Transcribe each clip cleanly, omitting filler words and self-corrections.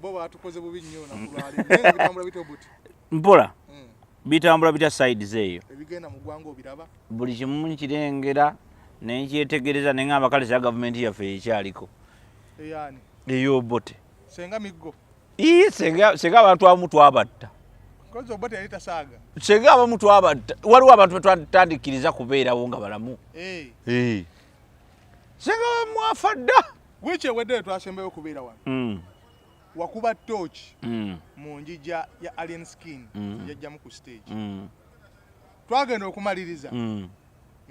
Boba atukoze bubi nnyo na kulali. Nenga bitambula bito Obote. Mpola. Bitambula bita sides eyo. Ebigenda mu ggwanga obiraba. Buli kimu kirengera nekyetegereza nengamba kale za government yaffe ekyaliko. Eyani. Eyo Obote. Senga miggo. Senga abantu abamu twabatta. Kozo Obote yalita saga. Senga abamu twabatta. Waliwo abantu twatandikiriza kubeerawo nga balamu. Senga mwafadda. Gwiche Owedde twasembeyo kubeera wano. Wakuba torch mu njija ya Allien Skine yajjamu ku stage. Twagenda okumaliriza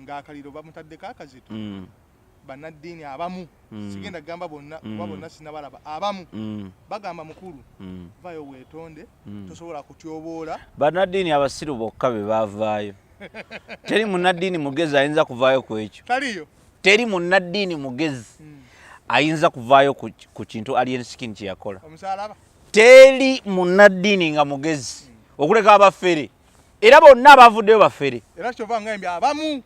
nga akaliro bamutaddeko akazito. Bannaddiini abamu sigenda gamba bonna kuba bonna sinabalaba abamu bagamba mukulu vayo weetonde tosobola kutyoboola. Bannaddiini abasiru bokka be baavaayo. Teri munnaddiini mugezi ayinza kuvaayo ku ekyo. Teri munnaddiini mugezi ayinza kuvaayo ku kintu Allien Skine kye yakola. Teri munnaddiini nga mugezi okuleka abafere era bonna abavuddeyo bafere. Era kyova ngambye abamu.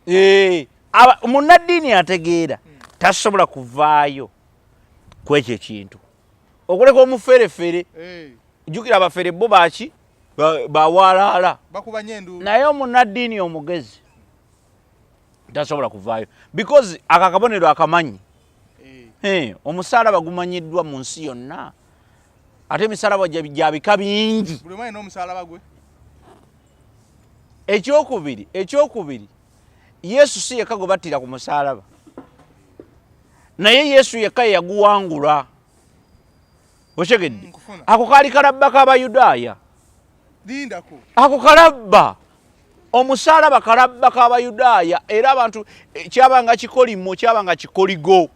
Munnaddiini ategeera tasobola kuvaayo ku ekyo ekintu okuleka omuferefere. Jjukira abafere bo baki bawalaala naye omunnaddiini omugezi tasobola kuvaayo because akakabonero akamanyi. Omusaalaba gumanyiddwa mu nsi yonna ate emisalaba gya bika bingi. Buli mwana n'omusaalaba gwe. Ekyokubiri Yesu si yekka gwe battira ku musaalaba naye Yesu yekka yaguwangula. Otegedde ako kaali kalabba k'Abayudaaya. Ako kalabba omusaalaba kalabba k'Abayudaaya era abantu kyabanga kikolimo kyabanga kikoligo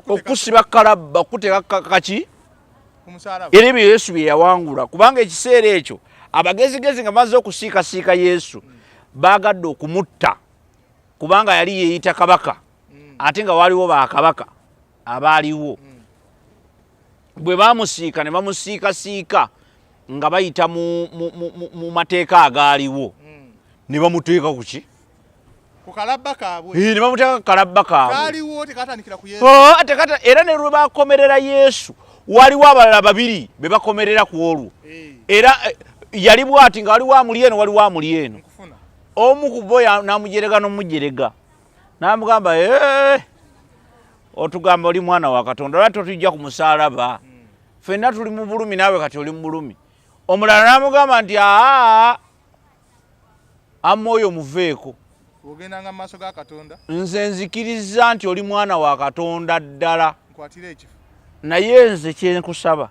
okusiba kalabba okuteeka kaki era ebyo Yesu bye yawangula kubanga ekiseera ekyo abagezigezi nga maze okusiikasiika Yesu baagadde okumutta kubanga yali yeeyita kabaka ate nga waliwo bakabaka abaaliwo. Bwe baamusiika ne bamusiikasiika nga bayita mu mateeka agaaliwo ne bamuteeka ku ki? Ku kalabba kaabwe. Ne bamuteeka ku kalabba kaabwe. Kaaliwo tekatandikira ku Yesu. Era ne lwe bakomerera Yesu waliwo abalala babiri be bakomerera ku olwo. Era yali bw'ati nga waliwo amuli eno waliwo amuli eno. Omu ku bo n'amujerega n'omujerega n'amugamba otugamba oli mwana wa Katonda lwaki totujja ku musaalaba ffenna tuli mu bulumi naawe kati oli mu bulumi. Omulala n'amugamba nti Amwoyo muveeko ogendanga mu maaso ga Katonda nze nzikiriza nti oli mwana wa Katonda ddala nkwatira ekifo naye nze kyenkusaba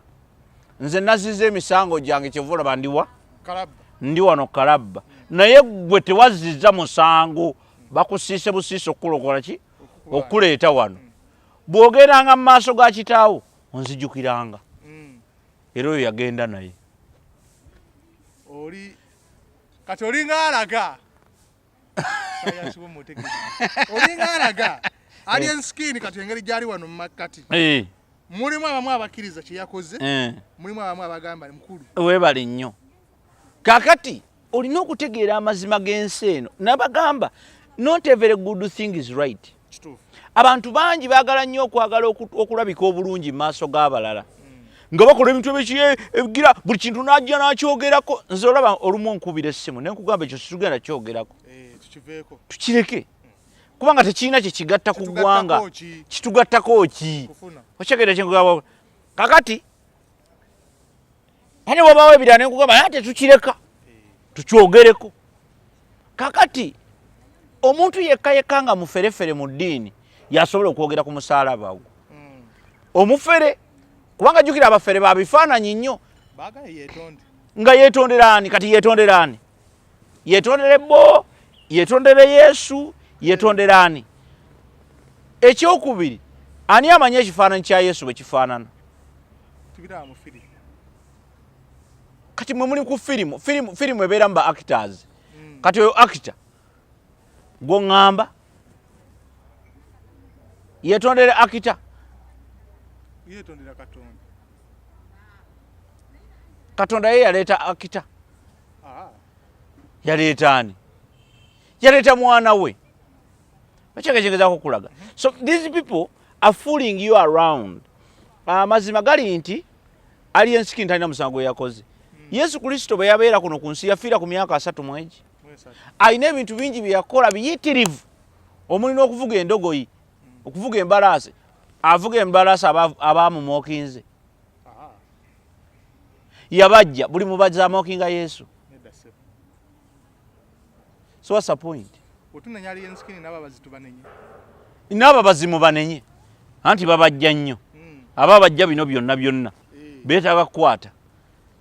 nze nazize emisango gyange kyevula bandiwa ndi wano kalabba naye gwe tewaziza musango bakusiise busiise okukulokola ki okuleeta wano. Bw'ogendanga mu maaso ga kitaawo onzijukiranga. Era oyo yagenda naye kati olinga alaga olinga alaga Allien Skine kati engeri gyali wano mu makkati mulimu abamu abakkiriza kye yakoze mulimu abamu abagamba mukulu weebale nnyo. Kakati olina okutegeera amazima g'ensi eno nabagamba not every good thing is right. Abantu bangi baagala nnyo okwagala okulabika obulungi mu maaso g'abalala nga bakola ebintu ebigira buli kintu n'ajja n'akyogerako. Nze olaba olumu onkubira essimu ne nkugamba ekyo situgenda kyogerako tukireke kubanga tekirina kye kigatta ku ggwanga kitugattako ki okyegera kyenkugamba kakati ate wabaawo ebirala ne nkugamba ate tukireka tukyogereko. Kakati omuntu yekka nga muferefere mu ddiini yasobola okwogera ku musaalaba gwo omufere kubanga jjukira abafere ba bifaananyi nnyo nga yeetondera ani kati yeetondera ani yeetondere bo yeetondere Yesu yeetondera ani. Ekyokubiri ani amanyi ekifaananyi kya Yesu bwe kifaanana? Kati mwe muli ku firimu ebeeramu ba actors kati oyo actor gw'oŋŋamba yeetondere actor Katonda ye yaleeta actor yaleeta ani? Yaleeta mwana we. Bakyagezako kulaga. So these people are fooling you around amazima gali nti Allien Skine talina musango yakoze. Yesu Kristo bwe yabeera kuno ku nsi yafiira ku myaka 3 mwegi. Alina ebintu bingi bye yakola biyitirivu. Omuli n'okuvuga endogoyi, okuvuga embalaasi. Avuga embalaasi abamumookinze. Yabajja buli mubajja amookinga Yesu. So what's the point? Otunanya Allien Skine n'ababazi tubanenye. N'ababazi mubanenye. Anti babajja nnyo. Ababajja bino byonna. Beetaaga kukwata.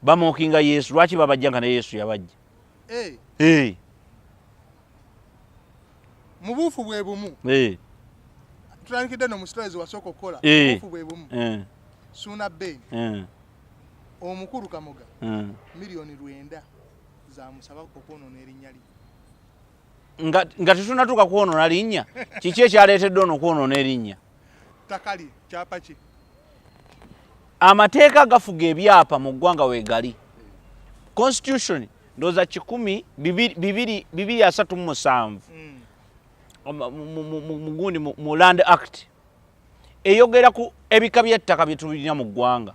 Bamookinga Yesu. Lwaki babajja nga ne Yesu yabajja? Mu buufu bwe bumu. Tutandikidde no mu stories wasooka okukola. Mu buufu bwe bumu. Suuna Ben. Omukulu Kamoga. Milioni 9 zaamusaba okwonoona erinnya lye. Nga tetunatuuka kwonoona linnya. Kiki ekyaleetedde ono okwonoona erinnya? Takali kyapa ki? Amateeka gafuga ebyapa mu ggwanga weegali. Constitution ndowooza 237 mugundi mu Land Act eyogera ku ebika by'ettaka bye tulina mu ggwanga.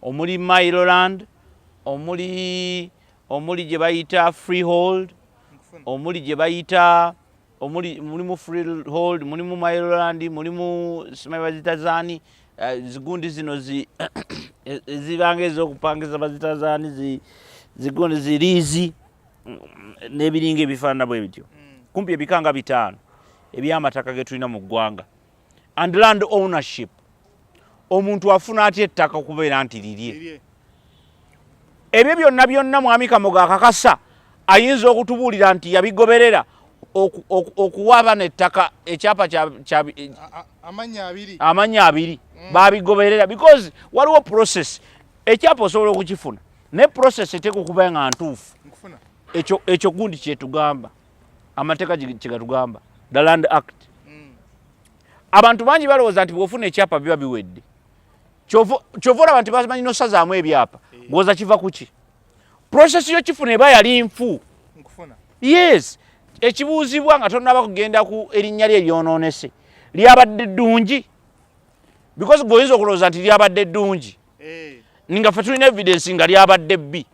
Omuli Maryland, omuli gye bayita freehold, omuli gye bayita mulimu freehold, mulimu Maryland, mulimu simanyi bazita zaani zigundi zino ezibanga ez'okupangiza bazita zaani zigundi ziriizi n'ebiringa ebifaanana bwe bityo. Kumpi ebikanga 5 eby'amataka ge tulina mu ggwanga. And land ownership. Omuntu afuna atya ettaka okubeera nti lirye. Ebyo byonna mwami Kamoga akakasa ayinza okutubuulira nti yabigoberera okuwaba n'ettaka ekyapa amanya 2 babigoberera because waliwo process ekyapa osobola okukifuna ne process etekukuba nga ntuufu. Ekyo gundi kyetugamba amateeka kyegatugamba the Land Act. Abantu bangi balowooza nti bw'ofuna ekyapa biba biwedde. Kyova olaba nti bamanyi nosazaamu ebyapa ng'oza kiva ku ki? Process yo kifuna eba yali nfu. Yes, ekibuuzibwa nga tonnaba kugenda ku erinnya lye eryonoonese lyabadde ddungi because gweoyinza okulowooza nti lyabadde ddungi nga ffe tulina evidence nga lyabadde bbi.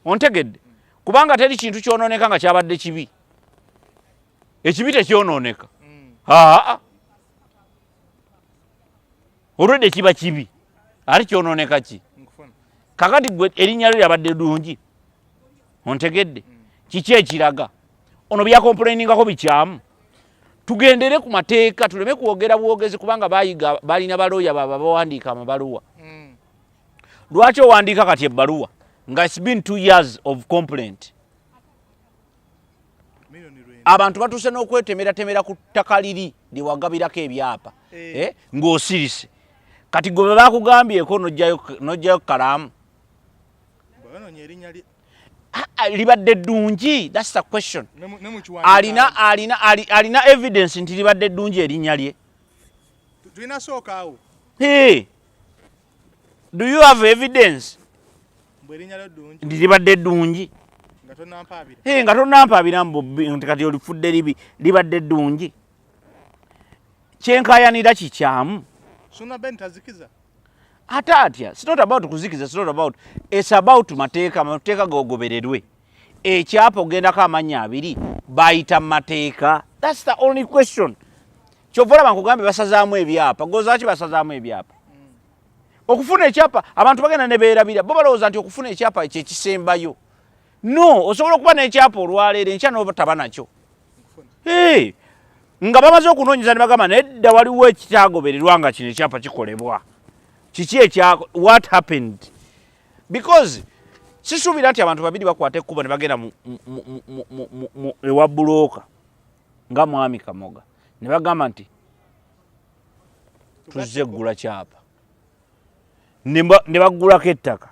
Ontegedde? Kubanga teri kintu kyonooneka nga kyabadde kibi. Ekibi tekyonooneka. Olwedde kiba kibi ate kyonooneka ki? Kakati gwe erinnya lyo lyabadde ddungi. Ontegedde? Kiki ekiraga? Ono byakomplainingako bikyamu. Tugendere ku mateeka tuleme kwogera bwogezi kubanga balina balooya baba bawandiika amabaluwa. Lwaki owandiika kati ebbaluwa nga it's been 2 years of complaint? Abantu batuuse n'okwetemera ku ttaka liri liwagabirako ebyapa ng'osirise. Kati gwe bakugambyeko n'ojjayo kalaamu libadde ddungi. That's the question. Alina evidence nti libadde ddungi erinnya lye. Tulina sooka awo. Do you have evidence nti libadde ddungi? Nga tonnampaabira nti kati olifudde libi libadde ddungi. Kyenkaayanira kikyamu. Suuna Ben tazikiza. Ate atya, it's not about kuzikiza, it's about mateeka gogobererwe. Ekyapa ogendako amannya 2 bayita mateeka. That's the only question. Kyova olaba nkugambe basazaamu ebyapa. Gozaaki basazaamu ebyapa? Okufuna ekyapa abantu bagenda ne beerabira bo balowooza nti okufuna ekyapa ekyo ekisembayo. No, osobola okuba n'ekyapa olwaleero enkya n'otaba nakyo. Nga bamaze okunoonyeza ne bagamba nedda waliwo ekitaagobererwa nga kino ekyapa kikolebwa. Kiki what happened? Because sisuubira nti abantu babiri bakwata ekkubo ne bagenda ewa bulooka nga mwami Kamoga ne bagamba nti tuzze ggula kyapa ne baggulako ettaka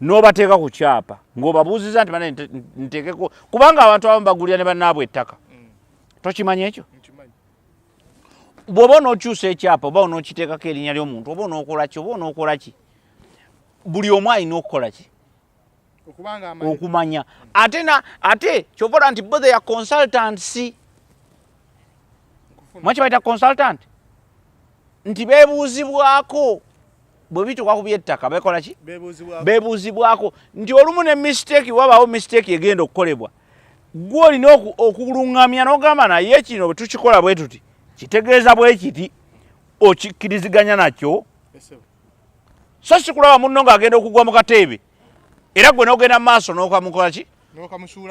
n'obateeka ku kyapa ng'obabuuziza nti bana nteekeko kubanga abantu abamu bagulira ne bannaabwe ettaka. Tokimanyi ekyo? Bw'oba onookyusa ekyapa oba onookiteekako erinnya ly'omuntu oba onookola ki buli omu alina okukola ki? Okumanya. Ate kyovola nti bo they are consultants. Mwaki bayita consultant? Nti beebuuzibwako bwe bituuka ku byettaka bekola ki bebuuzibwako nti olumu ne mistake wabaawo mistake egenda okukolebwa gwe olina okuluŋŋamya n'ogamba naye kino bwe tukikola bwe tuti kitegeeza bwe kiti okikkiriziganya nakyo so sikulaba munno ng'agenda okugwa mu kateebe era gwe n'ogenda mu maaso n'okamukola ki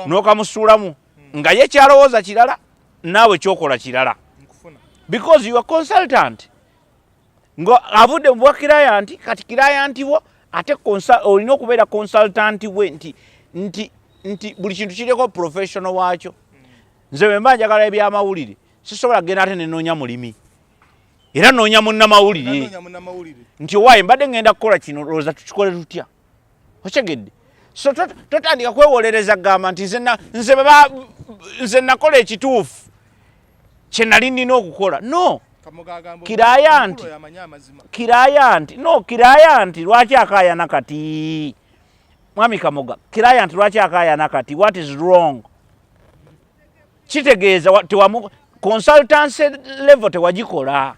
n'okamusuulamu nga ye kyalowooza kirala naawe kyokola kirala because you are consultant ngo avudde mu bwa client kati client wo ate olina okubeera consultant we nti buli kintu kiriko professional waakyo nze bwe mba njagala ebyamawulire sisobola kugenda ate nenoonya mulimi era noonya munnamawulire nti owaaye mbadde ngenda kukola kino lowooza tukikole tutya okyegedde so totandika kwewolereza kugamba nti nze nakola ekituufu kye nali nnina okukola no kirayanti lwaki akaayana kati mwami Kamoga kirayanti lwaki akaayana kati what is wrong kitegeeza consultancy level tewagikola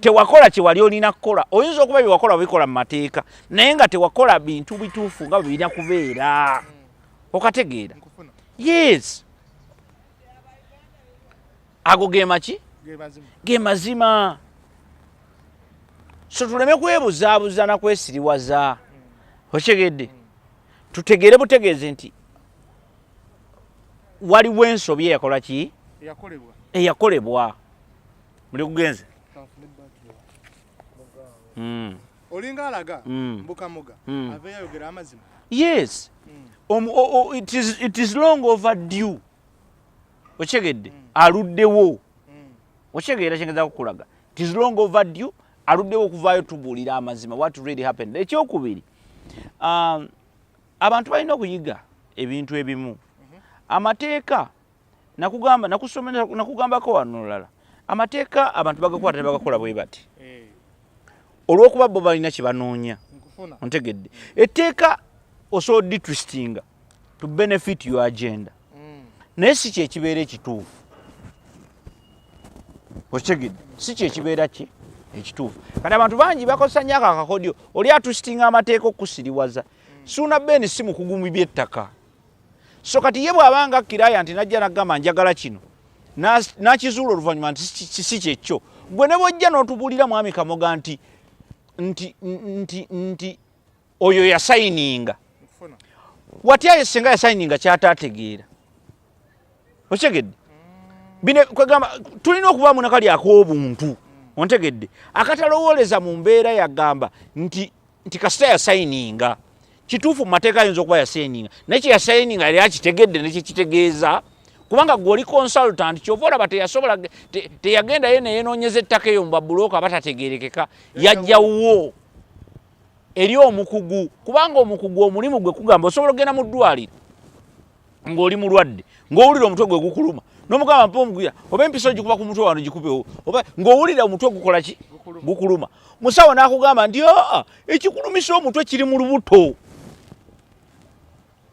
tewakola kyewali olina kukola oyinza okuba byewakola bikola mu mateeka naye nga tewakola bintu bituufu nga birina kubeera okategeera yes ago gemaki ge mazima so tuleme kwebuzaabuza na kwesiriwaza okyegedde tutegeere butegeeze nti waliwo ensobi eyakola ki eyakolebwa muli kugenze olinga alaga mbukamoga aveyo ayogera amazima yes it is long overdue okyegedde aluddewo okyegeera kyengeza kukulaga it is long overdue aluddewo okuvaayo tubuulira amazima what really happened ekyokubiri abantu balina okuyiga ebintu ebimu amateeka nakugambako wano olala amateeka abantu bagakwata ne bagakola bwe bati olw'okuba bo balina kye banoonya ontegedde etteeka osobola ditwistinga to benefit your agenda naye si kyekibeera ekituufu okitegedde si kyekibeera ki ekituufu kati abantu bangi bakozesa nnyo ako akakodyo oli atwistinga amateeka okusiriwaza Suuna beni si mukugu mu by'ettaka so kati ye bw'abanga kiraya nti najja nagamba njagala kino n'kizuula oluvannyuma nti si kyekyo gwe ne bw'ojja n'otubuulira mwami Kamoga nti oyo yasayininga watyaye senga yasayininga kyataategeera okitegedde bine kwegamba tulina okubaamu nakali ak'obuntu ontegedde akatalowooleza mu mbeera yagamba nti kasita yasayininga kituufu mu mateeka ayinza okuba yasayininga naye kye yasayininga yali akitegedde nekyekitegeeza kubanga gw'oli consultant kyova olaba teyagendayo neyenoonyeza ettaka eyo mu babulooka batategeerekeka yajjawo eri omukugu kubanga omukugu omulimu gwe kugamba osobola okgenda mu ddwaliro ng'oli mulwadde ng'owulira omutwe gwe gukuluma n'omugamba mpa omugwira oba empiso gikuba ku mutwe wano gikubewo oba ng'owulira omutwe gukola ki gukuluma musawo n'akugamba nti ekikulumisa omutwe kiri mu lubuto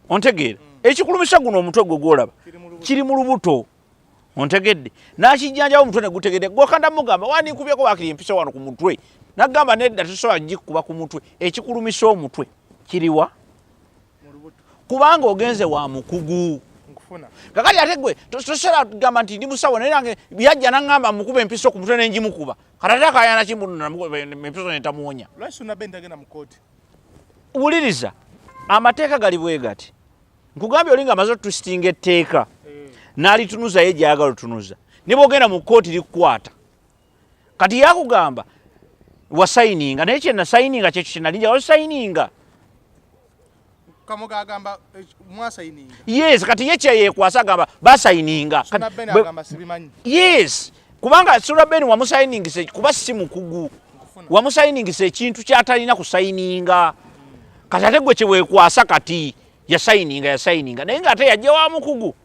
ontegeera ekikulumisa guno omutwe gwe gwolaba kiri mu lubuto ontegedde n'akijjanjawo omutwe ne gutegedde gwokanda mugamba wandinkubyeko bakiri empiso wano ku mutwe nagamba nedda tosobola gikuba ku mutwe ekikulumisa omutwe kiriwa kubanga ogenze wa mukugu kakati ate gwe tosobola kugamba nti ndi musawo naye nange yajja naŋŋamba mukuba empiso ku mutwe nengimukuba kati ate akayana kimpiso nentamuwonya wuliriza amateeka gali bwe gati nkugambye olinga amaze otwistinga etteeka n'alitunuza ye gyayagala otunuza ne bw'ogenda mu kkooti likukwata kati yakugamba wasayininga naye kye nasayininga kyekyo kye nali njagala osayininga Kamoga agamba mwasayininga yes kati ye kye yeekwasa agamba basayininga yes kubanga Suuna beni wamusayiningisa kuba si mukugu wamusayiningisa ekintu kyatalina kusayininga kati ate gwe kye weekwasa kati yasayininga naye nga ate yajja wa mukugu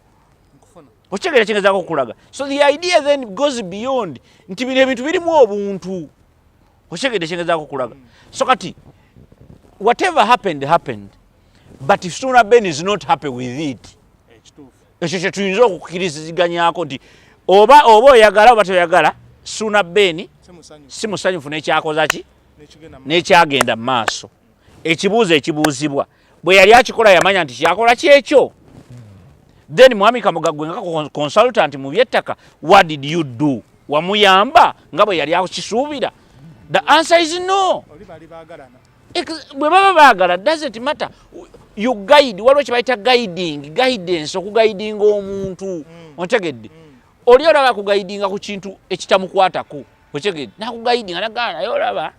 okitegeera kyengezaako okukulaga so the idea then goes beyond nti bino ebintu birimu obuntu okitegeera kyengezaako okukulaga so kati whatever happened but if Suuna beni is not happy with it ekyo kye tuyinza okukkiriziganyako nti oba oyagala oba toyagala Suuna beni si musanyufu n'ekyakoza ki n'ekyagenda mu maaso. Ekibuuzo ekibuuzibwa bwe yali akikola yamanya nti kyakola kyekyo. Then Mwami Kamoga gwe nga consultant mu by'ettaka, what did you do? Wamuyamba nga bwe yali akisuubira? The answer is no. Bwe baba baagala, doesn't matter. You guide, waliwo kye bayita guidance, okugaidinga omuntu. Ontegedde? Oli olaba kugaidinga ku kintu ekitamukwatako. Ontegedde? Nakugaidinga nagala naye olaba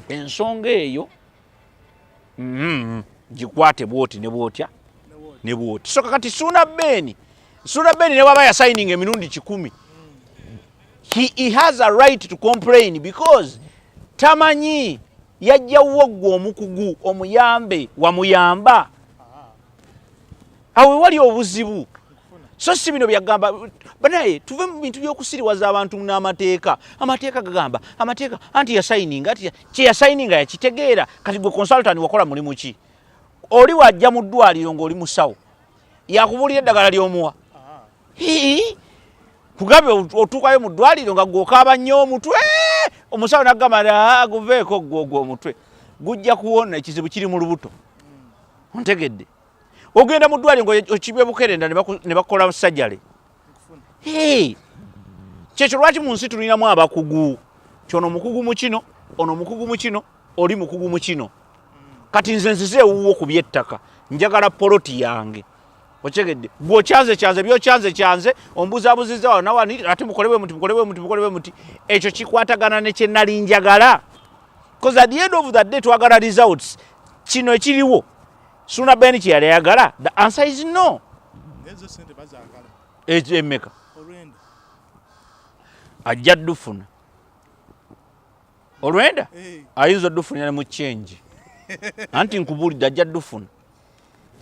ensonga eyo gikwate bwoti ne bwotya ne bwoti. So kakati Suuna Beni ne waba ya signing emirundi 10. He has a right to complain because tamanyi yajjawo gwe omukugu omuyambe wamuyamba. Awe wali obuzibu. So si bino byagamba banaye tuve mu bintu by'okusiriwaza abantu n'amateeka. Amateeka gagamba amateeka anti ya signing ati kye ya signing yakitegeera kati gwe consultant wakola mulimu ki? Oli wajja mu ddwaliro ng'oli musawo yakubulira eddagala ly'omuwa. Kugambe otuukayo mu ddwaliro nga gw'okaaba nnyo omutwe omusawo n'agamba guveeko gwogwo omutwe gujja kuwona ekizibu kiri mu lubuto. Ontegedde? Ogenda mu ddwaliro ng'okibye bukerenda ne bakola sajjale. Kyekyo lwaki mu nsi tulinamu abakugu? Kyono mukugu mu kino, ono mukugu mu kino, oli mukugu mu kino. Kati nze nzize ewuwo ku by'ettaka njagala poloti yange. Otegedde? Bw'okyanze by'okyanze ombuzaabuziza wano nawani ate mukolewe muti ekyo kikwatagana ne kye nali njagala. Because at the end of the day twagala results. Kino ekiriwo Suuna Beni kye yali ayagala? The answer is no. Ezo sente bazaagala. Emeka ajja ddufuna olwenda ayinza oddufunira ne mu change anti nkubulidde ajja ddufuna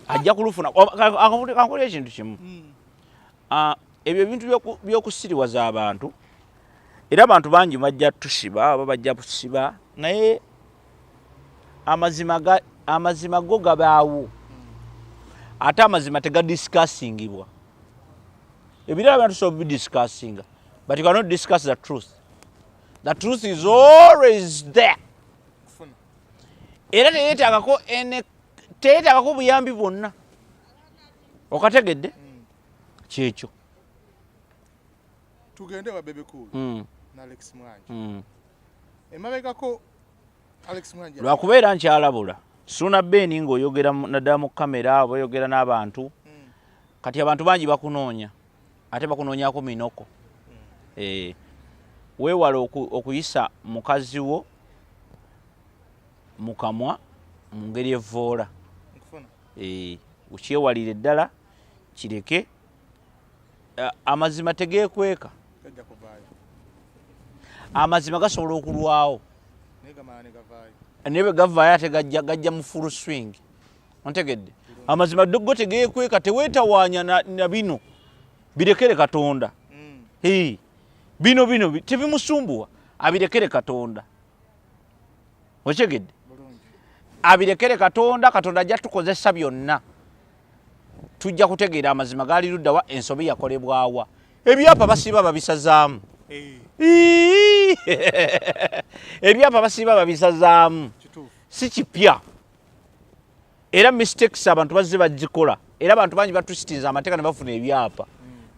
ajja kulufuna. Kankolera ekintu kimu, ebyo ebintu by'okusiriwaza abantu era abantu bangi bajja tusiba oba bajja kusiba naye amazima go gabaawo ate amazima tegadiscussingibwa. Ebirala abantu so be discussing but you cannot discuss the truth. The truth is always there. Era teyeetaagako buyambi bwonna. Okategedde? Kyekyo. Tugende wa Bebe Cool na Alex Muhangi. Emabegako Alex Muhangi lwakubeera nkyalabula Suuna Beni ng'oyogera naddala mu kamera oba oyogera n'abantu kati abantu bangi bakunoonya ate bakunoonyako minoko. Weewala okuyisa mukazi wo mu kamwa mu ngeri evvoola. Ukyewalire ddala kireke. Amazima tegeekweka. Amazima gasobola okulwawo ne bwe gavaayo ate gajja mu full swing. Ontegedde? Amazima go tegeekweka, teweetawaanya na bino birekere Katonda. Bino tebimusumbuwa, abirekere Katonda. Okyegedde? Abirekere Katonda, Katonda ajja tukozesa byonna. Tujja kutegeera amazima gaali luddawa, ensobi yakolebwawa. Ebyapa basiba babisazaamu. Ebyapa basiba babisazaamu. Si kipya. Era mistakes abantu bazze bagikola. Era abantu bangi batusitiza amateeka ne bafuna ebyapa.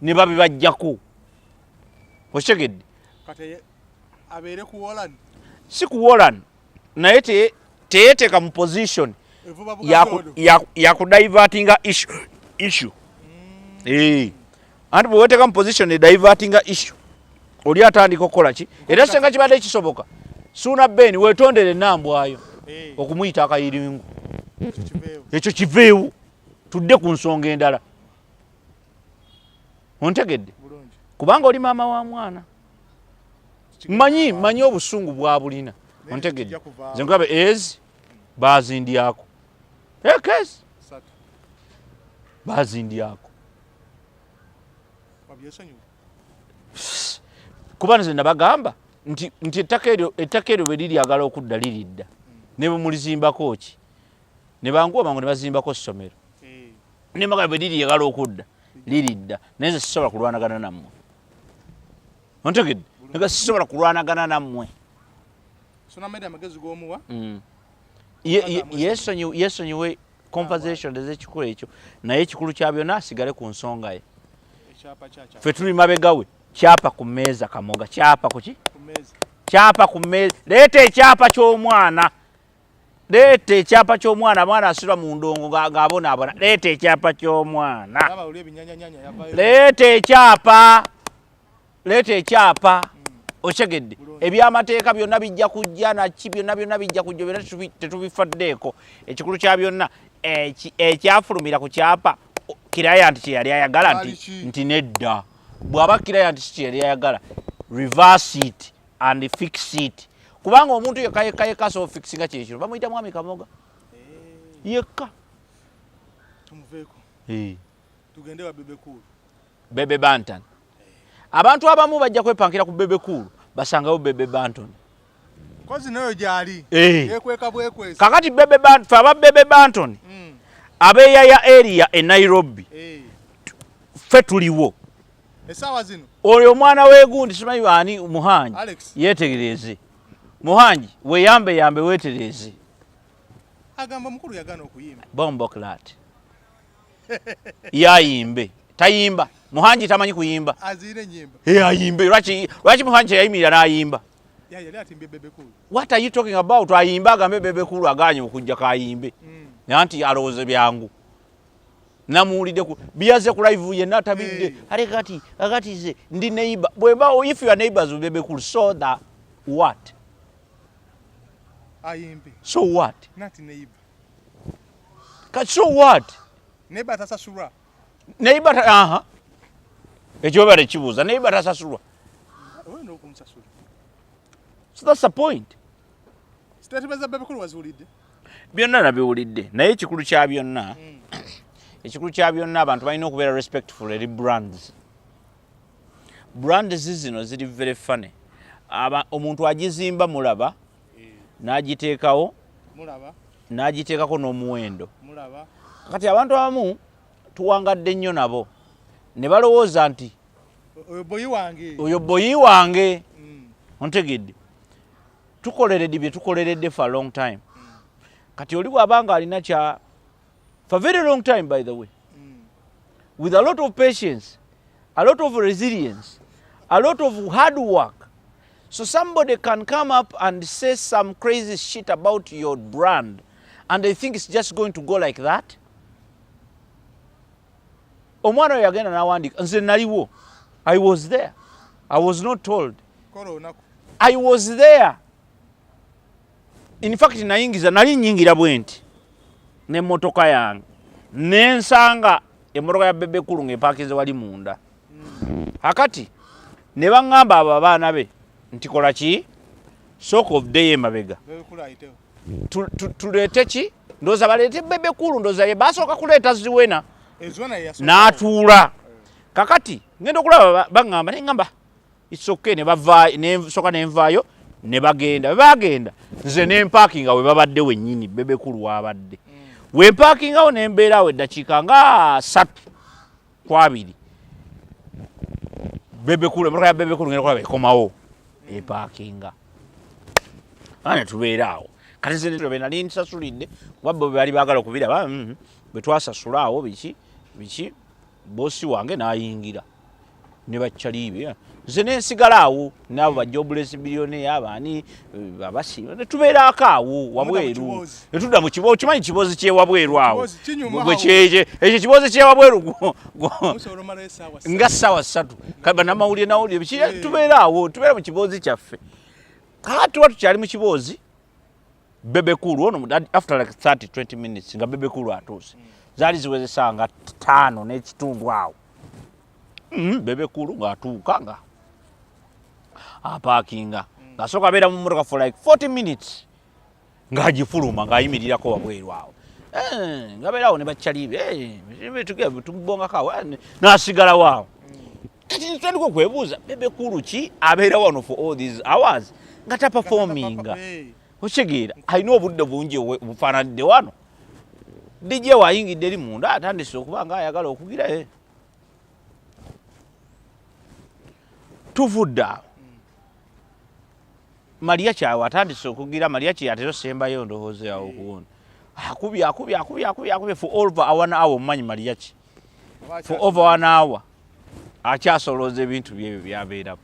Ne babibajjako. Okyegedde? Kati abeere ku Holland. Si ku Holland. Naye teyeteeka mu position ya kudivertinga issue. Anti bwe weteeka mu position ya divertinga issue oli atandika okukola ki? Era senga kibadde kisoboka Suuna Beni weetondere ennambwayo okumuyita akayiringu. Ekyo kiveewo tudde ku nsonga endala. Ontegedde? Kubanga oli maama wa mwana. Manyi obusungu bwa bulina. Ontegedde? Nze nkabe ezi bazindyako. Ekezi bazindyako. Kuba nze nabagamba nti ettaka eryo bwe liryagala okudda liridda. Ne bwe mulizimbako ki? Ne banguwa mangu ne bazimbako ssomero. Ne mbagamba bwe liryagala okudda liridda. Naye nze sisobola kulwanagana nammwe. Ontegedde? Nga sisobola kulwanagana nammwe. Suuna mede amagezi g'omuwa. Yesonyiwe conversation ez'ekikulu ekyo naye ekikulu kya byonna asigale ku nsonga ye. Ffe tuli mabega we. Kyapa ku mmeeza Kamoga. Kyapa ku ki? Kyapa ku mmeeza. Leeta ekyapa ky'omwana. Leeta ekyapa ky'omwana. Mwana asula mu ndongo ng'abonaabona. Leeta ekyapa ky'omwana. Leeta ekyapa. Leeta ekyapa. Okyegedde. Ebyamateeka byonna bijja kujja naki byonna bijja kujja byonna tetubifaddeeko. Ekikulu kya byonna ekyafulumira ku kyapa kirayant kye yali ayagala nti nedda. Bw'aba kirayant kye yali ayagala reverse it and fix it. Kubanga omuntu yekka so fixinga kyekiro bamuyita mwami Kamoga. Yekka. Tumuveeko. Tugende wa Bebe Cool. Bebe Banton. Abantu abamu bajja kwepankira ku Bebe Cool basangawo Bebe Banton. Kozi nayo gyali. Yekweka bwekwesa. Kakati Bebe Banton, faba Bebe Banton. Abeya ya area e Nairobi. Ffe tuliwo. Esawa zino. Oyo mwana w'egundi simanyi bani Muhangi. Yetegereze. Muhangi yambe wetereze. Agamba mukulu yagana okuyimba. Bombo clat. Yayimbe. Tayimba. Muhangi tamanyi kuyimba. Azire nyimba. Ayimbe. Lwaki Muhangi yayimira n'ayimba? Yali atimbe Bebe Cool. What are you talking about? Ayimba agambe Bebe Cool aganye okujja kayimbe. Nanti alowooze byangu. Namuwulidde ku biyaze ku live yenna tabidde. Akati ze ndi neighbor. Bwemba if your neighbors will Bebe Cool so that what? Ayimbe. So what? Not neighbor. So what? Neighbor tasasura. Neighbor ekyo bale kibuuza neighbor tasasulwa. No kumsasula. So that's the point. Statement za Bebe Cool wazuulidde. Byonna nabiwulidde naye ekikulu kya byonna abantu balina okubeera respectful eri brands. Brands zino ziri very funny. Omuntu agizimba mulaba n'agiteekawo n'agiteekako n'omuwendo. Kati abantu abamu tuwangadde nnyo nabo ne balowooza nti oyo boyi wange. Ontegedde tukoleredde bye tukoleredde for a long time. Kati oli bw'abanga alina kya for a very long time, by the way, with a lot of patience, a lot of resilience, a lot of hard work. So somebody can come up and say some crazy shit about your brand and they think it's just going to go like that. Omwana yagenda n'awandika nze naliwo. I was there. I was not told. I was there. In fact nali nyingira bwenti n'emmotoka yange n'ensanga emmotoka ya Bebe Cool ng'epakize wali munda. Akati ne baŋŋamba abo abaana be nti kola ki sooka oddeyo emabega tuleete ki ndowooza baleete Bebe Cool ndowooza ye basooka kuleeta ziwena n'atuula. Kakati ngenda okulaba baŋŋamba ne ŋŋamba it's okay ne bavaayo nsooka nenvaayo ne bagenda. Bwe bagenda nze ne mpaakinga we babadde wennyini Bebe Cool wabadde. We mpaakingawo ne mbeerawo eddakiika nga 3-2. Bebe Cool emmotoka ya Bebe Cool ngenda kulaba ekomawo epaakinga. Ne tubeeraawo. Kati nze be nali nsasulidde kuba bo bali baagala okubiraba bwe twasasulaawo biki boosi wange n'ayingira ne bakyaliibe. Nze ne nsigalaawo n'abo ba jobless billionaire abaani abasiima ne tubeerako awo wabweru ne tudda mu kibozi. Kimanyi kibozi kyewabweru awo ekyo kibozi kyewabweru nga ssaawa 3 bannamawulire nawulire tubeeraawo tubeera mu kibozi kyaffe. Kati tuba tukyali mu kibozi Bebe Cool ono after like 30-20 minutes nga Bebe Cool atuuse zaali ziweze essaawa 5 n'ekitundu awo. Bebe Cool ng'atuuka nga apaakinga ng'asooka abeera mu mmotoka for like 40 minutes ng'agifuluma ng'ayimirirako wabweru awo. Ngabeerawo ne bakyaliibe tumubongako awo n'asigalawo awo. Kati tutandika okwebuuza Bebe Cool ki abeera wano for all these hours nga taperforminga. Okitegeera alina obudde bungi bufaananidde wano. DJ wayingidde eri munda atandise okuba ng'ayagala okugira tuvudde awo Maria kyawe atandise okugira Maria kyatero sembayo ndowooza yawo okuwona. Akubye for over 1 hour manyi Maria ki. For over 1 hour. Akyasolooza ebintu byebyo byabeeramu.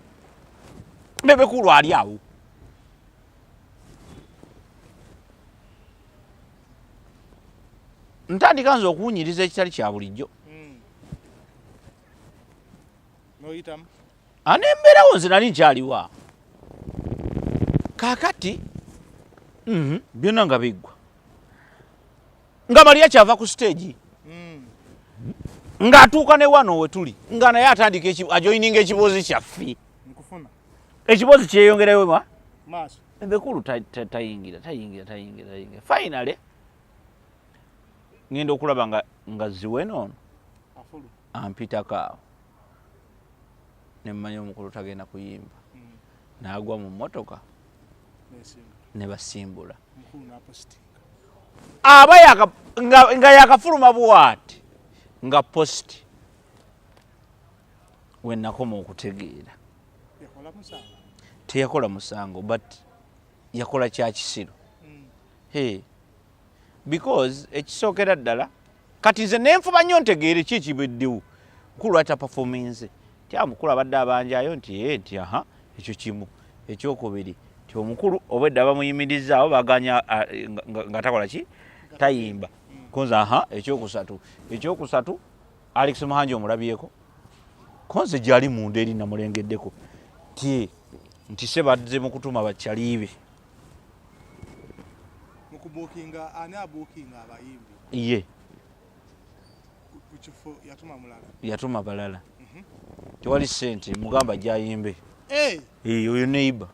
Bebe kulu ali awo. Ntandika nze okuwunyiriza ekitali kya bulijjo. Noyitamu. Anembeerawo nze nali nkyaliwa. Kaakati byonna nga biggwa. Nga Maria kyava ku stage. Ng'atuuka ne wano we tuli. Nga naye atandika ajoyininga ekiboozi kyaffe. Nkufuna. Ekiboozi kyeyongerayo ma? Maaso. Ebekulu tayingira. Finally ngenda okulaba nga ziwe noono. Afulu. Ampitako awo. Ne mmanya omukulu tagenda kuyimba. N'agwa mu mmotoka. Ne basimbula. Mukulu n'apositinga. Aba nga yakafuluma bw'ati. Nga post we nakoma okutegeera. Yakola musango. Teyakola musango but yakola kya kisiro. Hey. Because ekisookera ddala kati nze nenfuba nnyo ntegeere ki ekibeddewo. Mukulu ata performance. Tya mukulu abadde abanjayo nti aha ekyo kimu. Ekyokubiri ti omukulu Owedde abamuyimirizzaawo baganya nga takola ki? Tayimba. Konze aha ekyokusatu Alex Muhangi omulabyeko. Konze gyali munda eri namulengeddeko. Nti se badze mu kutuma bakyaliibe. Mukubukinga ani abukinga abayimbi. Ye. Kuchifo yatuma mulala. Yatuma balala. Tewali sente mugamba gyayimbe. Oyo neighbor.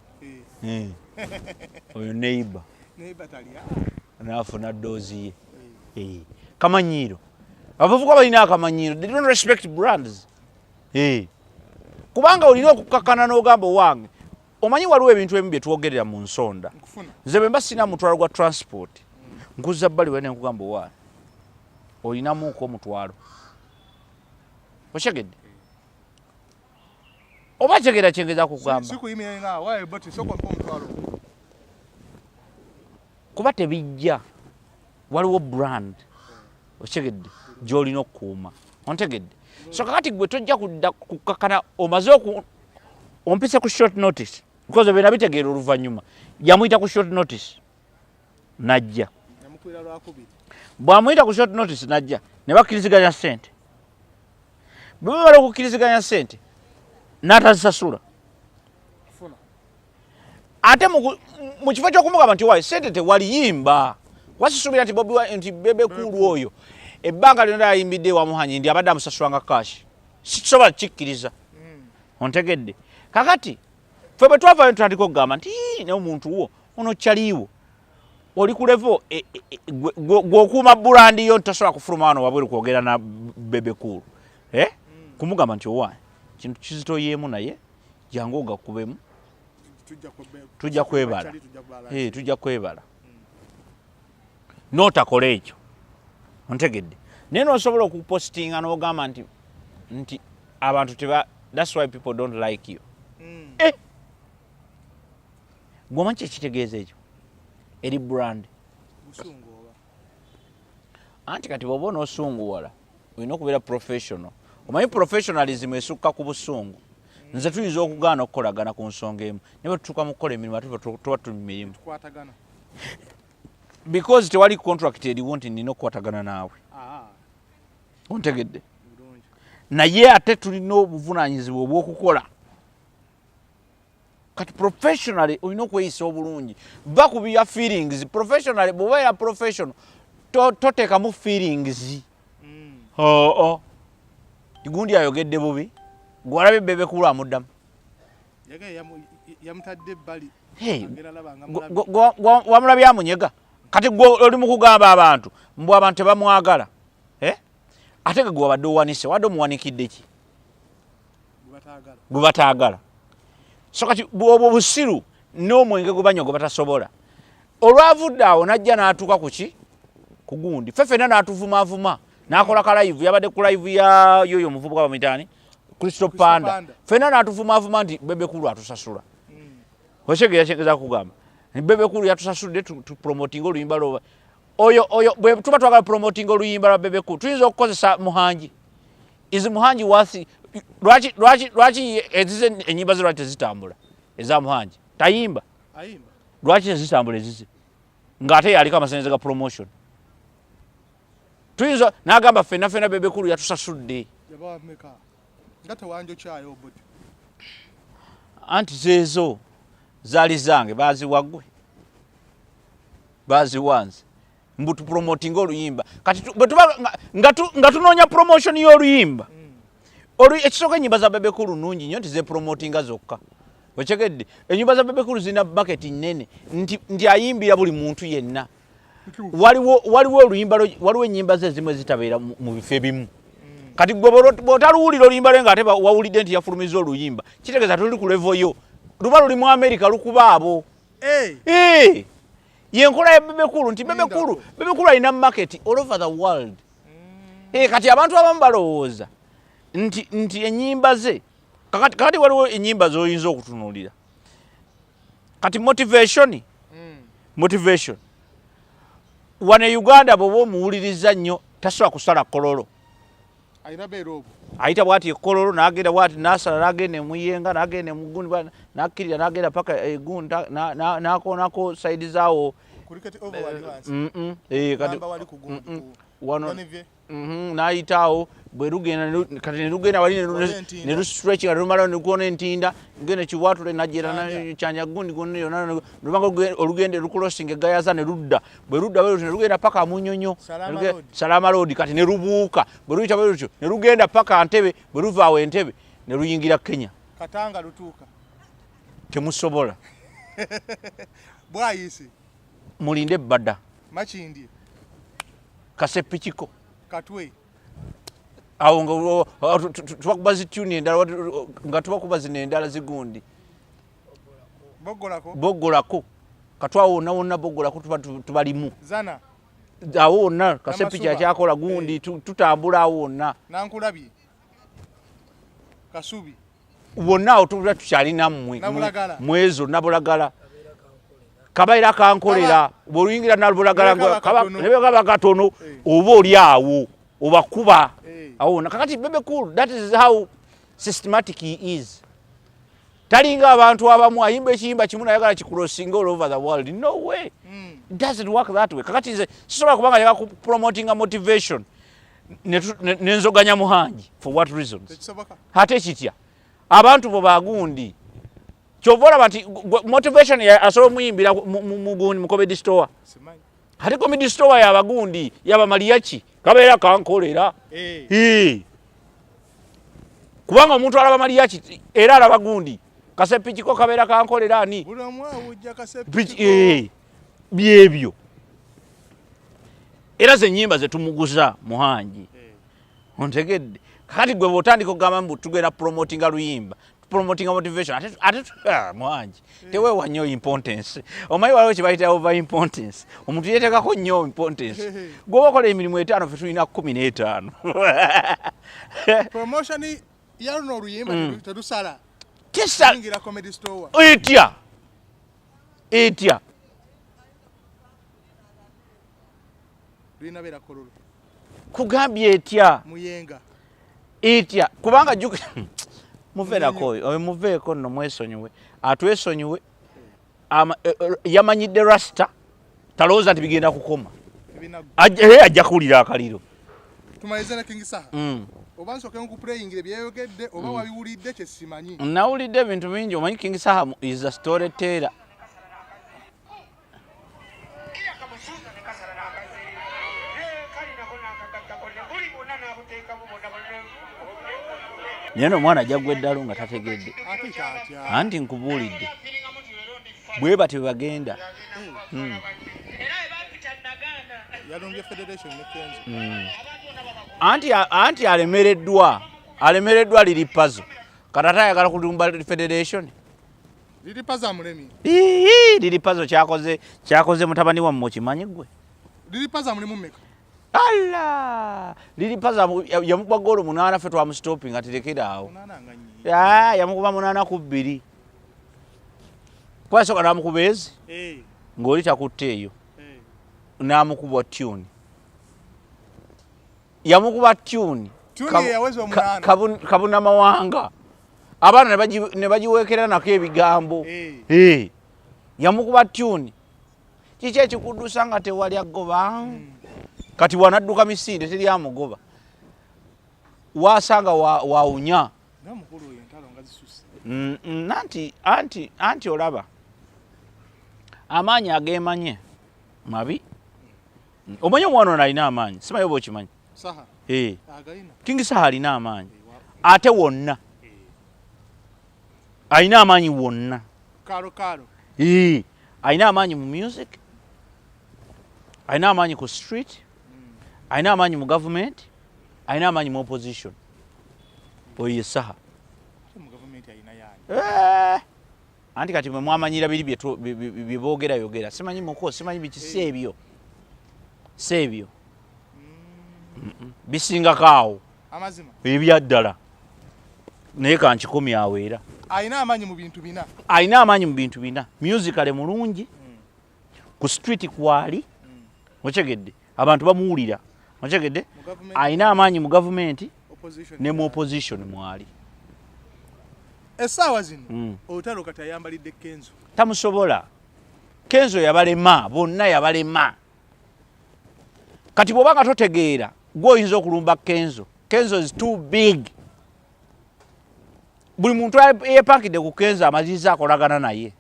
Oyo neighbor. Neighbor talia. Naafuna doozi ye. Kamanyiiro. Abavubuka balina akamanyiiro. They don't respect brands. Kubanga olina okukakkana n'ogamba wange. Omanyi waliwo ebintu ebimu bye twogerera mu nsonda. Nze bwe mba sina mutwalo gwa transport. Nkuzza bbali wene nkugamba owaani. Olinamuuko omutwalo. Okyegedde? Oba kyegera kyengeza kugamba. Sikuyimira nga wae boti soko omutwalo. Kuba tebijja. Waliwo brand. Okyegedde? Gy'olina okukuuma. Ontegedde? So kakati gwe tojja kudda kukakkana omaze ompise ku short notice. Because bwe nabitegeera oluvannyuma. Yamuyita ku short notice. Najja. Yamukwira lwakubiri. Bw'amuyita ku short notice najja. Ne bakkiriziganya ssente. Bwe bamala okukkiriziganya ssente n'atazisasula. Ate mu kifo ky'okumugamba nti waayi ssente tewaliyimba. Wasisuubira nti Bobi nti Bebe Kulu oyo ebbanga lyonna yayimbidde wa Muhangi ndi abadde amusasulanga kashi. Sikisobola kikkiriza. Ontegedde. Kakati ffe bwe twavaayo tutandika okugamba nti n'omuntu wo ono kyaliiwo. Oli ku level gw'okuuma bulandi yo tosobola kufuluma wano wabweru kwogera na Bebe Kulu. Kumugamba nti owaani kintu kizitoyeemu naye jangu ogakubemu. Tujja kwebala. Tujja kwebala. N'otakola ekyo. Ontegedde. Naye n'osobola okupostinga n'ogamba nti abantu that's why people don't like you. Gwomanyi ekitegeeza ekyo? Eri brand. Busunguwa. Anti kati bw'oba n'osunguwala olina okubeera professional. Omanyi professionalism esukka ku busungu. Nze tuyinza okugaana okukolagana ku nsonga emu. Ne bwe tutuuka mu kukola emirimu ate tuba tuli mu mirimu. Tukwatagana. Because tewali contract eriwo nti nina okukwatagana naawe. Ontegedde? Naye ate tulina obuvunaanyizibwa obw'okukola. Kati professionally olina okweyisa obulungi. Ba ku bya feelings. Professionally bw'oba ya professional toteekamu feelings. Gundi ayogedde bubi. Gwalabye Bebe Kulu amuddamu. Yamutadde ebbali. Wamulabye amunyega. Kati gwe oli mu kugamba abantu mbu abantu tebamwagala. Ate gwe wabadde owanise wadde omuwanikidde ki? Gwe bataagala. So kati obwo busiru n'omwenge gwe banywa gwe batasobola. Olwavudde awo n'ajja n'atuuka ku ki? Ku gundi. Ffe ffenna n'atuvumaavuma. N'akola ka live yabadde ku live ya yoyo omuvubuka bamuyitaani Crystal Panda. Ffenna n'atuvumaavuma nti Bebe Kulu atusasula. Oshege yashengeza kugamba. Bebe Kulu yatusasudde tu promoting oluyimba lwo. Oyo bwe tuba twagala promoting oluyimba lwa Bebe Kulu. Tuyinza okukozesa Muhangi. Is Muhangi wasi lwaki ezize enyimba ze lwaki zitambula eza Muhangi tayimba ayimba lwaki zitambula ezize ngate yaliko amasenze ga promotion tuyinza nagamba fena Bebe Kulu yatusasudde yaba meka ngata wanjo kyayo Obote anti zezo zali zange baziwagwe baziwanze mbutu promoting oluyimba kati nga tunoonya promotion y'oluyimba ekisooka enyimba za Bebe Kulu nnungi nnyo nti ze promotinga zokka okyegedde enyimba za Bebe Kulu zina market nnene nti ayimbira buli muntu yenna waliwo oluyimba waliwo ennyimba ze ezimu ezitabeera mu bifo ebimu kati gwe bw'otaluwulira oluyimba lwe ng'ate wawulidde nti yafulumiza oluyimba kitegeeza tuli ku level yo luba luli mu America lukuba abo yenkola ya Bebe Kulu nti Bebe Kulu alina market all over the world kati abantu abamu balowooza nti enyimba ze kakati waliwo enyimba zoyinza okutunuulira kati motivation wane Uganda bwoba omuwuliriza nnyo tasobola kusala kololo ayita bwati ekololo n'agenda bwati n'asala n'agenda emuyenga n'agenda emugundi n'akkirira n'agenda paka egundi n'akoonako sayidi zaawo n'ayitaawo bwe lugenda kati ne lugenda wali ne lusitretchinga ne lumala ne lukoona entinda ngene kiwatule najjera kyanya gundi yonna lubanga olugende lukulosinga egayaza ne ludda bwe ludda bwe ne lugenda paka Munyonyo Salama Road kati ne lubuuka bwe luyita bwe lutyo ne lugenda paka Ntebe bwe luvaawo Entebe ne luyingira Kenya Katanga lutuuka temusobola bwayise mulinde Badda Makindi Kasepikiko Katwe awo nga tubakuba zituni endala nga tubakuba zino endala zigundi boggolako katwawo wonna boggolako tubalimu zana awo wonna Kasepi kyakyakola gundi tutambula awo wonna nankulabye Kasubi wonna awo tuba tukyalina mwezo Nabulagala kabaira kankolera bw'oluyingira Nabulagala nebekaba katono oba oli awo obakuba awo nakakati Bebe Kulu that is how systematic he is talinga abantu abamu ayimba ekiyimba kimu nayagala kikulosinga all over the world no way it doesn't work that way kakati sisobola kubanga yaka promoting a motivation nenzoganya Muhangi for what reasons ate kitya abantu bo bagundi kyovola bati motivation asobola muyimbira mu comedy store ate comedy store yabagundi yabamaliaki kabeera kankolera kubanga omuntu alaba Mariaki era alaba gundi Kasepikiko kabeera kankolera ani byebyo era ze nnyimba ze tumuguza Muhangi ontegedde kati gwe bw'otandika okugamba mbu tugenda promotinga luyimba promoting motivation ate Muhangi teweewa nnyo importance omanyi waliwo kye bayita over importance omuntu yeetekako nnyo importance gwoba okola emirimu 5 fe tulina 15 promotion ya luno oluyimba tetusala tesalingira comedy store etya lina bera kololo kugambye etya muyenga etya kubanga muveeko nno mwesonyiwe atwesonyiwe yamanyidde Rasta talowooza nti bigenda kukoma ajja kuwulira akaliro tumalize na King Saha oba nsooke nkupuleyingire byeyogedde oba wabiwulidde kye simanyi nawulidde ebintu bingi omanyi King Saha is a storyteller Neno mwana jagwe ddalo nga tategedde anti nkubuulidde bwe bati bagenda anti alemereddwa liri puzzle katata ayagala kulumba federation liri puzzle mulemi liri puzzle kyakoze mutabani wa mmokimanyi gwe liri puzzle mulemu mmeka Allah liri paza yamukwa golo 8 fe twa stopping atirekera awo yamukuba 8 ku 2 kwasoka namukubezi ng'oli takutte eyo namukubwa tune yamukuba tune kabuna mawanga abaana ne bagiweekera nako ebigambo yamukuba tune kiki ekikuddusa nga tewali agoba kati wanadduka misinde teri amugoba wasanga wawunya anti olaba amaanyi agemanye mabi omanyi omwana ono alina amaanyi simanyi oba okimanyi King Saha alina amaanyi ate wonna alina amaanyi wonna alina amaanyi mu music alina amaanyi ku street alina amaanyi mu government alina amaanyi mu opposition oyo ye Saha anti kati mwe mwamanyira biri bye boogera simanyi muko simanyi biki sebyo bisingakaawo ebyaddala naye kankikumi aweera alina amaanyi mu bintu bina musicale mulungi ku street kwali otegedde abantu bamuwulira otegedde alina amaanyi mu gavumenti ne mu opposition mwali essaawa zino olutalo kati ayambalidde Kenzo tamusobola Kenzo yabalema bonna yabalema kati bw'obanga totegeera gwe oyinza okulumba Kenzo is too big buli muntu yepankidde ku Kenzo amaziza akolagana naye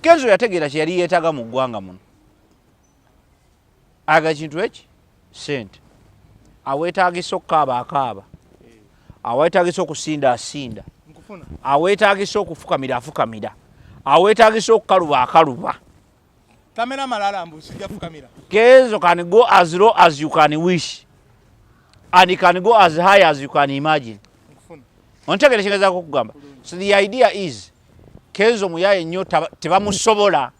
Kenzo yategeera kye yali yeetaga mu ggwanga muno aga kintu eki sente aweetaagisa okukaaba akaaba aweetaagisa okusinda asinda aweetaagisa okufukamira afukamira aweetaagisa okukaluba akaluba tamera malala mbu sijja fukamira Kenzo can go as low as you can wish and he can go as high as you can imagine ontegere kigeza kukugamba so the idea is Kenzo muyaye nnyo tebamusobola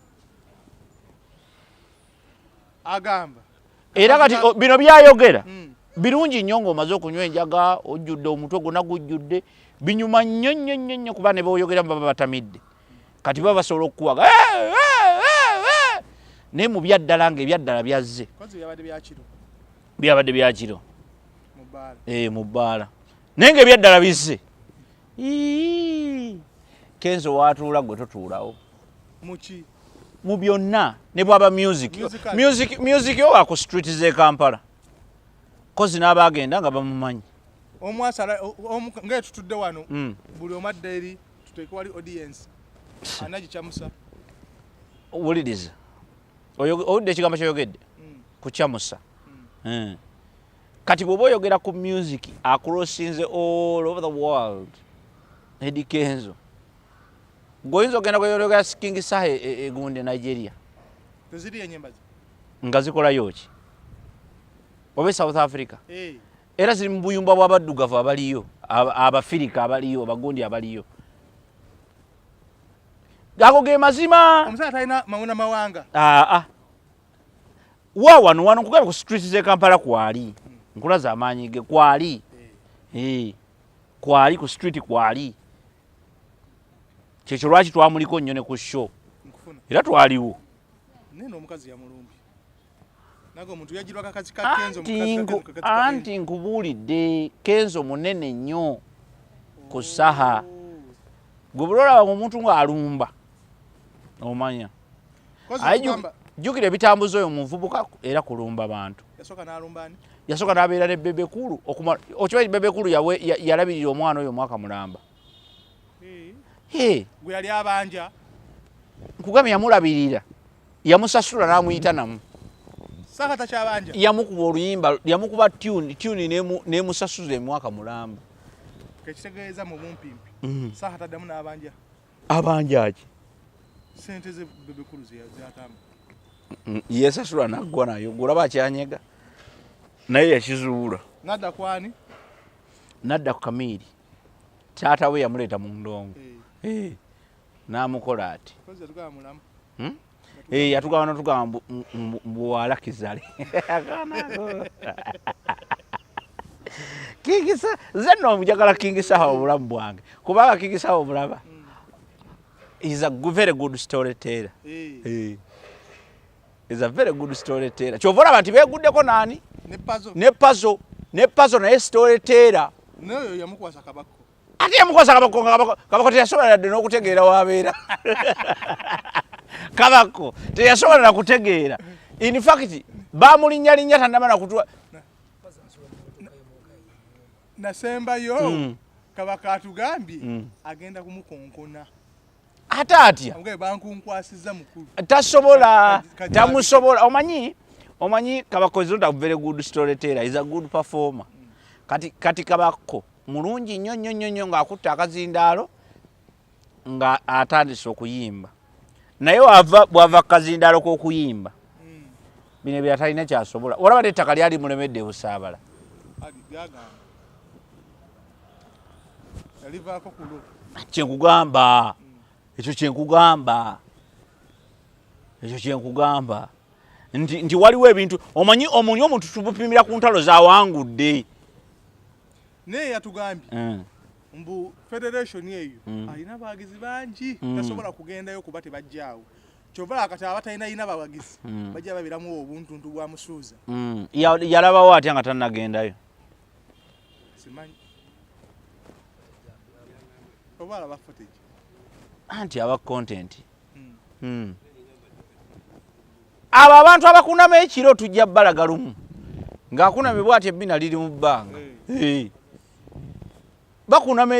agamba era kati bino byayogera birungi nnyo ng'omaze okunywa enjaga ojjudde omutwe gwonna gujjudde binyuma nnyo kuba ne boyogera baba batamidde kati baba basobola okukuwaga naye mu byaddala ng'ebyaddala byazze byabadde byakiro mu bbaala naye ng'ebyaddala bizze Kenzo waatuula gwe totuulawo mu byonna ne bwaba music owa ku street z'e Kampala kozi n'abaagenda nga bamumanyi omwasala ng'etutudde wano buli omadda eri tuteeke wali audience anagikyamusa owuliriza owulidde ekigambo kyoyogedde kukyamusa kati bw'oba oyogera ku music acrossinze all over the world Eddie Kenzo goyinza ogenda kweyogera King Saha egunde Nigeria teziri enyemba nga zikolayo ki oba South Africa era ziri mu buyumba bw'abaddugavu abaliyo abafirika abaliyo abagundi abaliyo gago ge mazima omusana talina mawuna mawanga wano nkugamba ku street z'e Kampala kwali nkulaza amaanyi ge kwali kwali ku street kwali kyekyo lwaki twamuliko nnyo ne ku show era twaliwo nene omukazi yamulumbi nago omuntu yagirwa kakazi ka Kenzo anti nkubuulidde Kenzo munene nnyo ku Saha gwe bulolaba omuntu ng'alumba omanya jjukira ebitambuza oyo muvubuka era kulumba bantu yasooka n'abeera ne bebekulu okimanyi bebekulu yalabirira omwana oyo omwaka mulamba gwe yali abanja nkugambye yamulabirira yamusasula n'amuyita namu Saha takyabanja yamukuba oluyimba yamukuba tune n'emusasuza emwaka mulamba kekitegeeza mu bumpimpi Saha taddamu n'abanja ki sente ze bebekulu zyatamu yesasula naggwa nayo golaba akyanyega naye yakizuula nadda kwani nadda ku Kamiiri taata we yamuleeta mu ndongo n'amukola ati yatugamba notugamba mbwala kizale King Saha ze nno omujagala King Saha obulamu bwange kubanga King Saha obulaba He's a very good storyteller. He's a very good storyteller. Chovora bantu beguddeko nani? Ne puzzle na storyteller. Nayo yamukwasa kabako. Ati yamukwasa kabako teyasobola ddala n'okutegeera w'abeera. Kabako teyasobola na kutegeera. In fact bamulinnya tannaba na kutwa. Nasembayo kabaka atugambye agenda kumukonkona. Ate atya bankunkwasiza mukulu tamusobola omanyi Kabako is not a very good storyteller. He's a good performer. Kati Kabako mulungi nnyo ng'akutta akazindaalo nga atandise okuyimba naye bw'ava kazindaalo k'okuyimba bino bye atalina kyasobola olaba n'ettaka lyali mulemedde busaabala kyenkugamba ekyo kyenkugamba nti waliwo ebintu omanyi omuntu tubupimira ku ntalo zawangudde naye yatugambye mbu federation eyo alina bawagizi bangi tasobola kugendayo kuba tebajjaawo kyova akati abatalina bawagizi bajja babiramu obuntuntu bwa musuuza yalabawo atya nga tannagendayo simanyi oba alaba footage anti aba content abo abantu abakunama ekiro tujja bbalaga lumu ng'akuname bw'ati ebbina liri mu bbanga bakunama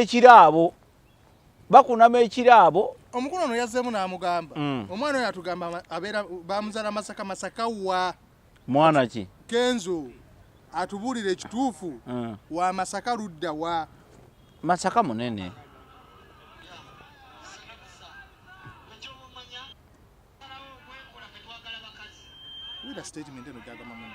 ekiro abo omukulu ono yazzeemu n'amugamba omwana oyo atugamba abeera bamuzaala masaka wa mwana ki Kenzo atubuulira ekituufu wa Masaka ludda wa Masaka munene wida statement eno gyagamba muno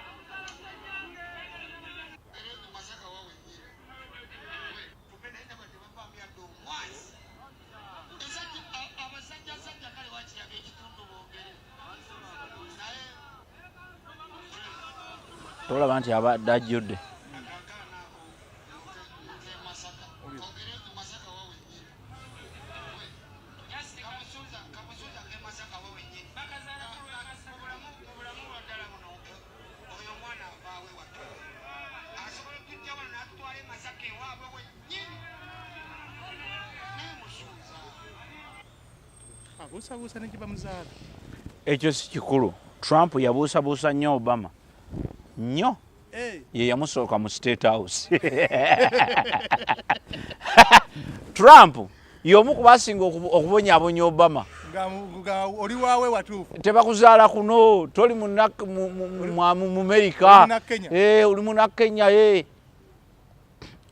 tolaba nti abadde ajjudde abuusabuusa ne gibamuzaala ekyo si kikulu. Trump yabuusabuusa nnyo Obama nnyo ye yamusooka mu State House. Trump y'omu ku basinga okubonyaabonya Obama. Oli waawe watuufu tebakuzaala kuno toli mu America oli mu Kenya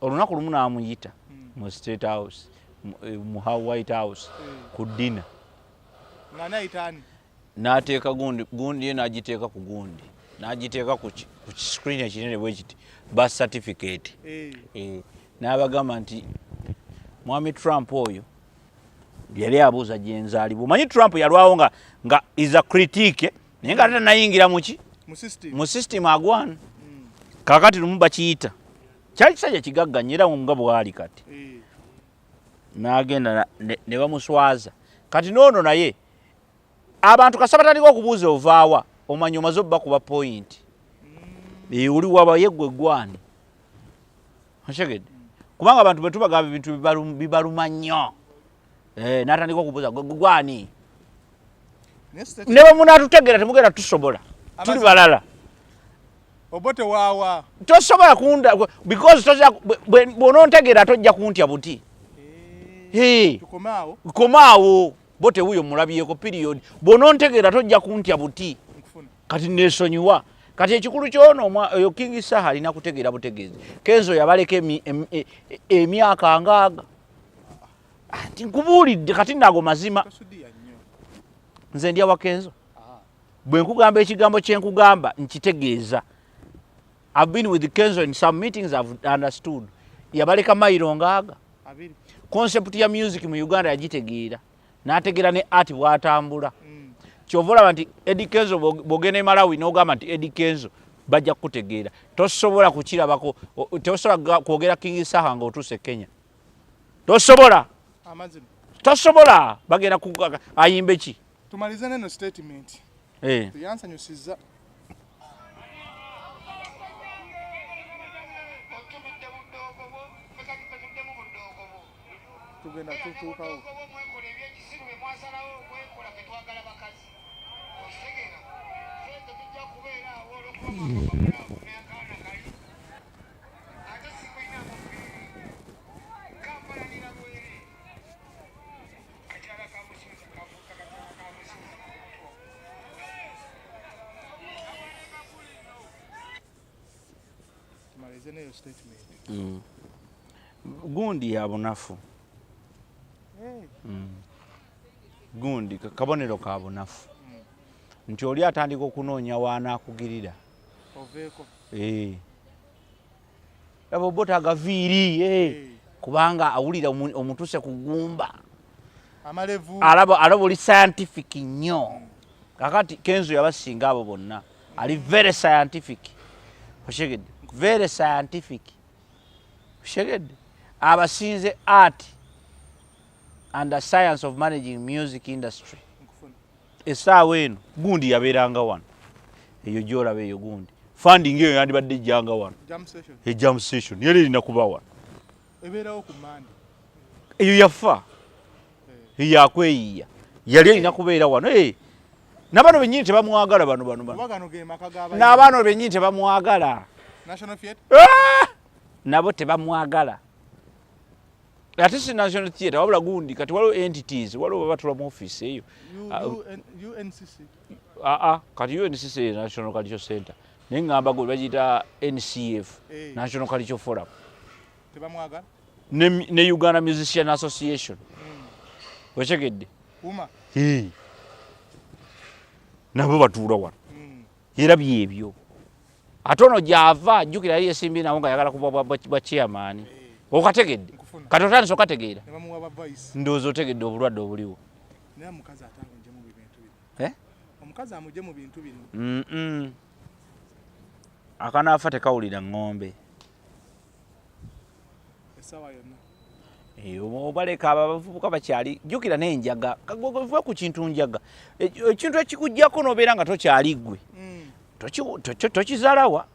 olunaku lumu n'amuyita mu State House mu White House ku dina n'ateeka gundi ye n'agiteeka ku gundi n'agiteeka ku screen ekinene bwe kiti birth certificate n'abagamba nti mwami Trump oyo yali abuuza gye nzaalibwa. Omanyi Trump yalwawo nga is a critique naye nga tanayingira mu system agwana. Kakati lumu bakiyita kyali kisajja kigagga nnyo era nga bwali kati n'agenda ne bamuswaza. Kati noono naye abantu kasaba taliko okubuuza ovaawa omanyi omaze obbakuba point oli waba yeggwe gwani okitegedde kubanga abantu bwe tubagamba ebintu bibaluma nnyo n'atandika okubuuza gwani ne bwe munaatutegeera temugenda tusobola tuli balala Obote waawa tosobola kunda because bw'onontegeera tojja kuntya buti komaawo Bote wuyo mulabyeko period bw'onontegeera tojja kuntya buti kati neesonyiwa. Kati ekikulu kyono oyo King Saha alina kutegeera butegeezi. Kenzo yabaleka emyaka ngaaga ati nkubuulidde kati naago mazima nze ndya wa Kenzo bwe nkugamba ekigambo kye nkugamba nkitegeeza. I've been with Kenzo in some meetings I've understood. Yabaleka mayiro ngaaga concept ya music mu Uganda yagitegeera n'ategeera ne art bw'atambula. Kyova olaba nti Eddie Kenzo bw'ogenda e Malawi n'ogamba nti Eddie Kenzo bajja kukutegeera. Tosobola kukirabako, tosobola kwogera King Saha ng'otuuse Kenya. Tosobola. Tasobola bagenda ayimbe ki? Tumalize neno statement. Tuyansanyusiza. Tugenda tutuukawo. Tumalize neno statement. Gundi ya bunafu. Gundi kabonero ka bunafu. Nti oli atandika okunoonya waana akugirira. Oveeko. Obote agaviiri kubanga awulira omutuse kugumba. Amalevu. Alaba oli scientific nnyo. Kakati Kenzo yabasinga abo bonna. Ali very scientific. Oshegedde. Very scientific. Oshegedde. Abasinze art and the science of managing music industry. Essaawa eno gundi yabeeranga wano. Eyo gy'olaba eyo gundi. Funding eyo yandibadde ejjanga wano. Jam session. Yali erina kuba wano. Ebeerawo ku Mande. Eyo yafa. Eyo yakweyiya. Yali erina kubeera wano. N'abaana bennyini tebamwagala bano. N'abaana bennyini tebamwagala. National Theatre? Nabo tebamwagala. Ate si National Theatre wabula gundi kati waliwo entities waliwo batula mu office eyo. UNCC. Kati UNCC National Cultural Center. Nengamba gwe bagita NCF National Cultural Forum. Tebamwagala? Ne Uganda Musician Association. Wachegedde. Uma. Nabo batuula wano. Era byebyo. Atono java jukira yeye simbi na wonga yagala kuba bwa chairman. Okategedde. Kati otandise okategeera. Ndowooza otegedde obulwadde obuliwo. Naye omukazi atangonje mu bintu bino. Omukazi amuje mu bintu bino. Akanaafa tekawulira ng'ombe. Essaawa yonna. Obaleka abavubuka bakyali jjukira n'enjaga kagwe ku kintu njaga ekintu ekikujjako n'obeera nga tokyali ggwe tokizalawa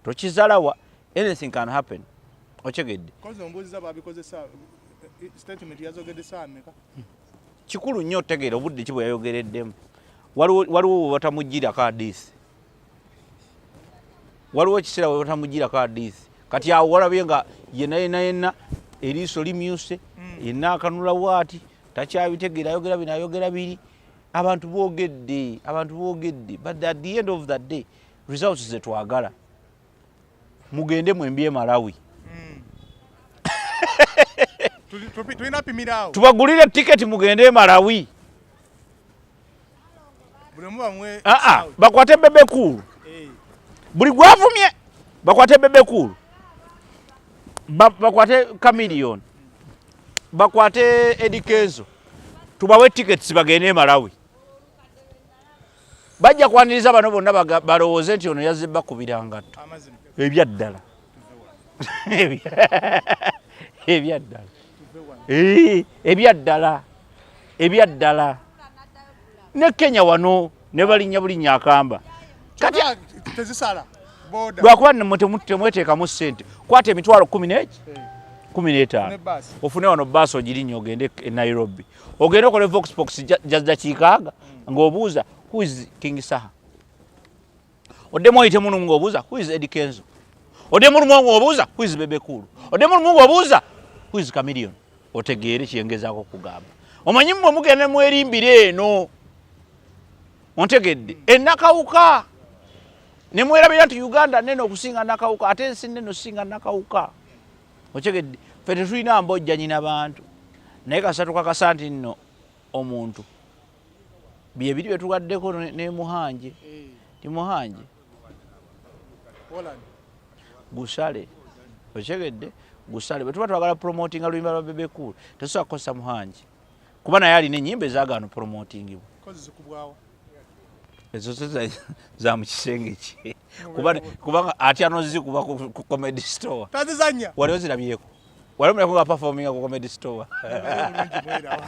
tokizalawa anything can happen okyegedde ombuuziza babikozesa statement yazogedde saa mmeka kikulu nnyo otegeera obudde ki bwe yayogereddemu waliwo batamugirako hadiisi waliwo ekiseera bwe batamugirako hadiisi kati awo walabye nga yenna eriiso limyuse yenna akanula bwati takyabitegeera ayogera bino ayogera biri abantu boogedde but at the end of the day results ze twagala mugende mwembye Malawi tubagulire tiketi mugende Malawi bakwate bebe kulu buli gwavumye bakwate bebe kulu bakwate Chameleon bakwate Edikenzo tubawe tickets bagende Malawi bajja kwaniriza bano bonna balowooze nti ono yazze bakubirangatto ebyaddala ebyaddala ne Kenya wano ne balinnya bulinnya akamba kati tezisala boda lwakuba temweteekamu ssente kwata emitwalo 15 ofune wano baasi ogirinnyo ogende e Nairobi ogende okole voxbox dakiikaaga ng'obuuza who is King Saha oddemu oyite munu ng'obuuza who is Eddie Kenzo oddemu lumu ng'obuuza who is Bebe Cool oddemu lumu ng'obuuza who is Chameleon otegeere kyengezaako okugamba omanyi mmwe mugende mwerimbire eno ontegedde ennakawuka ne mwerabira nti Uganda nene okusinga nakawuka ate ensi nene okusinga nakawuka otegedde ffe tetulina mbojja nyina bantu naye kasatu kakasa nti nno omuntu byebiri betugaddeko ne Muhangi ti Muhangi gusale otegedde gusale bwe tuba twagala promotinga luyimba lwa Bebe Cool tesobola kukozesa Muhangi kuba naye alina ennyimba ezagaana promotingibwa ezo za mu kisenge kye kubanga atya nozikuba ku comedy store tazizanya waliwo zirabyeko Walumira ku performing ku comedy store.